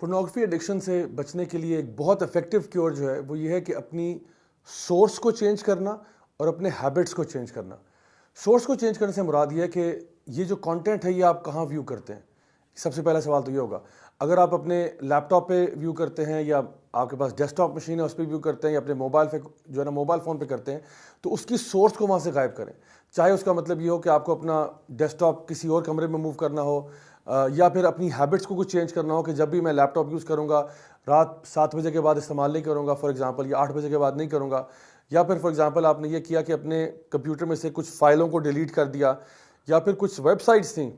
Pornography addiction سے بچنے کے لیے ایک بہت افیکٹو کیور جو ہے وہ یہ ہے کہ اپنی سورس کو چینج کرنا اور اپنے ہیبٹس کو چینج کرنا. سورس کو چینج کرنے سے مراد یہ ہے کہ یہ جو کانٹینٹ ہے یہ آپ کہاں ویو کرتے ہیں. سب سے پہلا سوال تو یہ ہوگا. اگر آپ اپنے لیپ ٹاپ پہ ویو کرتے ہیں یا آپ کے پاس ڈیسک ٹاپ مشین ہے اس پہ ویو کرتے ہیں یا اپنے موبائل پہ جو ہے نا موبائل فون پہ کرتے ہیں تو اس کی سورس کو وہاں سے غائب کریں. چاہے اس کا مطلب یہ ہو کہ آپ کو اپنا ڈیسک ٹاپ کسی اور کمرے میں موو کرنا ہو یا پھر اپنی ہیبٹس کو کچھ چینج کرنا ہو کہ جب بھی میں لیپ ٹاپ یوز کروں گا رات 7 بجے کے بعد استعمال نہیں کروں گا فار ایگزامپل, یا 8 بجے کے بعد نہیں کروں گا. یا پھر فار ایگزامپل آپ نے یہ کیا کہ اپنے کمپیوٹر میں سے کچھ فائلوں کو ڈیلیٹ کر دیا, یا پھر کچھ ویب سائٹس تھیں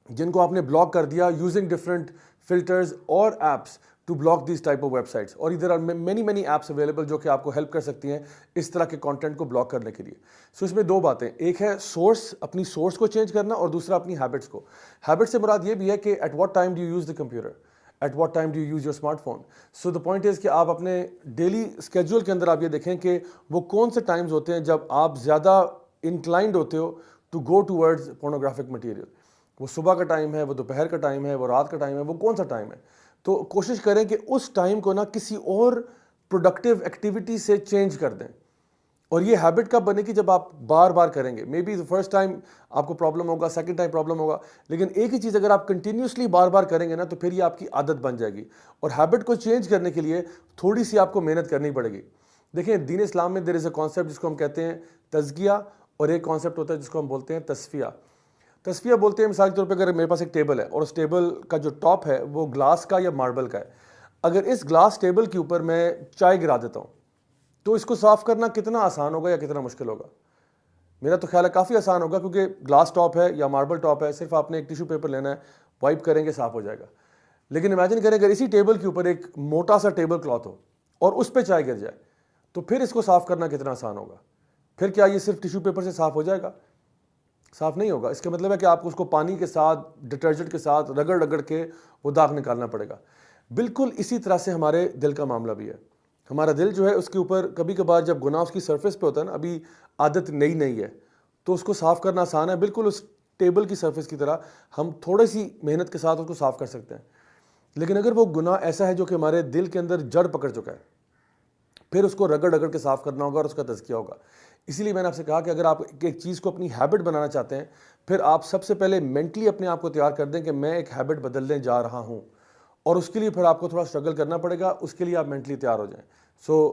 جن کو آپ نے بلاک کر دیا یوزنگ ڈفرنٹ فلٹرز اور apps to block these type of ویب سائٹس. اور ادھر آر مینی ایپس اویلیبل جو کہ آپ کو ہیلپ کر سکتی ہیں اس طرح کے کانٹینٹ کو بلاک کرنے کے لیے. سو اس میں دو باتیں, ایک ہے سورس, اپنی سورس کو چینج کرنا, اور دوسرا اپنی ہیبٹس کو. ہیبٹ سے مراد یہ بھی ہے کہ at what time do you use the computer, at what time do you use your smartphone. So the point is کہ آپ اپنے ڈیلی اسکیجول کے اندر آپ یہ دیکھیں کہ وہ کون سے ٹائمز ہوتے ہیں جب آپ زیادہ انکلائنڈ ہوتے ہو to go towards pornographic material. وہ صبح کا ٹائم ہے, وہ دوپہر کا ٹائم ہے, وہ رات کا ٹائم ہے, وہ کون سا ٹائم ہے. تو کوشش کریں کہ اس ٹائم کو نا کسی اور پروڈکٹیو ایکٹیویٹی سے چینج کر دیں. اور یہ ہیبٹ کب بنے گی جب آپ بار بار کریں گے. مے بی فرسٹ ٹائم آپ کو پرابلم ہوگا, سیکنڈ ٹائم پرابلم ہوگا, لیکن ایک ہی چیز اگر آپ کنٹینیوسلی بار بار کریں گے نا تو پھر یہ آپ کی عادت بن جائے گی. اور ہیبٹ کو چینج کرنے کے لیے تھوڑی سی آپ کو محنت کرنی پڑے گی. دیکھیں دین اسلام میں دیر از اے کانسیپٹ جس کو ہم کہتے ہیں تزکیہ, اور ایک کانسیپٹ ہوتا ہے جس کو ہم بولتے ہیں تصفیہ. تصفیہ بولتے ہیں مثال کے طور پہ اگر میرے پاس ایک ٹیبل ہے اور اس ٹیبل کا جو ٹاپ ہے وہ گلاس کا یا ماربل کا ہے, اگر اس گلاس ٹیبل کے اوپر میں چائے گرا دیتا ہوں تو اس کو صاف کرنا کتنا آسان ہوگا یا کتنا مشکل ہوگا. میرا تو خیال ہے کافی آسان ہوگا, کیونکہ گلاس ٹاپ ہے یا ماربل ٹاپ ہے, صرف آپ نے ایک ٹیشو پیپر لینا ہے, وائپ کریں گے صاف ہو جائے گا. لیکن امیجن کریں اگر اسی ٹیبل کے اوپر ایک موٹا سا ٹیبل کلاتھ ہو اور اس پہ چائے گر جائے تو پھر اس کو صاف کرنا کتنا آسان ہوگا. پھر کیا یہ صرف ٹیشو پیپر سے صاف ہو جائے گا؟ صاف نہیں ہوگا. اس کا مطلب ہے کہ آپ کو اس کو پانی کے ساتھ ڈٹرجنٹ کے ساتھ رگڑ کے وہ داغ نکالنا پڑے گا. بالکل اسی طرح سے ہمارے دل کا معاملہ بھی ہے. ہمارا دل جو ہے اس کے اوپر کبھی کبھار جب گناہ اس کی سرفیس پہ ہوتا ہے نا, ابھی عادت نئی ہے تو اس کو صاف کرنا آسان ہے, بالکل اس ٹیبل کی سرفیس کی طرح ہم تھوڑی سی محنت کے ساتھ اس کو صاف کر سکتے ہیں. لیکن اگر وہ گناہ ایسا ہے جو کہ ہمارے دل کے اندر جڑ پکڑ چکا ہے پھر اس کو رگڑ کے صاف کرنا ہوگا اور اس کا تزکیہ ہوگا. اسی لیے میں نے آپ سے کہا کہ اگر آپ ایک چیز کو اپنی ہیبٹ بنانا چاہتے ہیں پھر آپ سب سے پہلے مینٹلی اپنے آپ کو تیار کر دیں کہ میں ایک ہیبٹ بدلنے جا رہا ہوں, اور اس کے لیے پھر آپ کو تھوڑا اسٹرگل کرنا پڑے گا, اس کے لیے آپ مینٹلی تیار ہو جائیں. So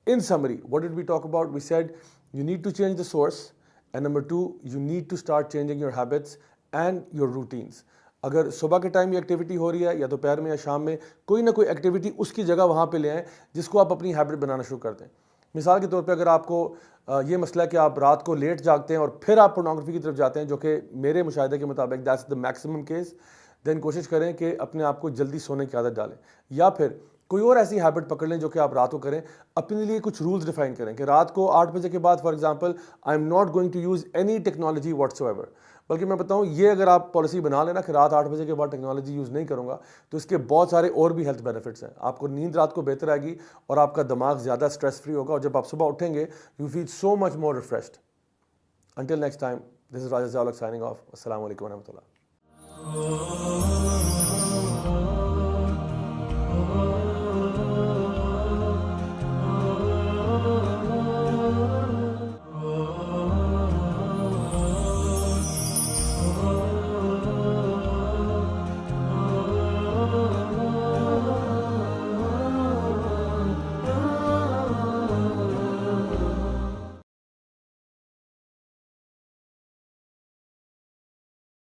in summary what did we talk about, we said you need to change the source, and number 2 you need to start changing your habits and your routines. اگر صبح کے ٹائم یہ ایکٹیویٹی ہو رہی ہے یا دوپہر میں یا شام میں, کوئی نہ کوئی ایکٹیویٹی اس کی جگہ وہاں پہ لے آئیں جس کو آپ اپنی ہیبٹ بنانا شروع کر دیں. مثال کے طور پہ اگر آپ کو یہ مسئلہ ہے کہ آپ رات کو لیٹ جاگتے ہیں اور پھر آپ پورنوگرافی کی طرف جاتے ہیں, جو کہ میرے مشاہدے کے مطابق دیٹس دا میکسیمم کیس, دین کوشش کریں کہ اپنے آپ کو جلدی سونے کی عادت ڈالیں. یا پھر کوئی اور ایسی ہیبٹ پکڑ لیں جو کہ آپ رات کو کریں. اپنے لیے کچھ رولز ڈیفائن کریں کہ رات کو 8 بجے کے بعد for example I am not going to use any technology whatsoever. بلکہ میں بتاؤں یہ اگر آپ پالیسی بنا لینا کہ رات 8 بجے کے بعد ٹیکنالوجی یوز نہیں کروں گا تو اس کے بہت سارے اور بھی ہیلتھ بینیفٹس ہیں. آپ کو نیند رات کو بہتر آئے گی اور آپ کا دماغ زیادہ اسٹریس فری ہوگا, اور جب آپ صبح اٹھیں گے you feel so much more refreshed. Until next time, this is Raja Zia ul Haq signing of. السلام علیکم ورحمۃ اللہ.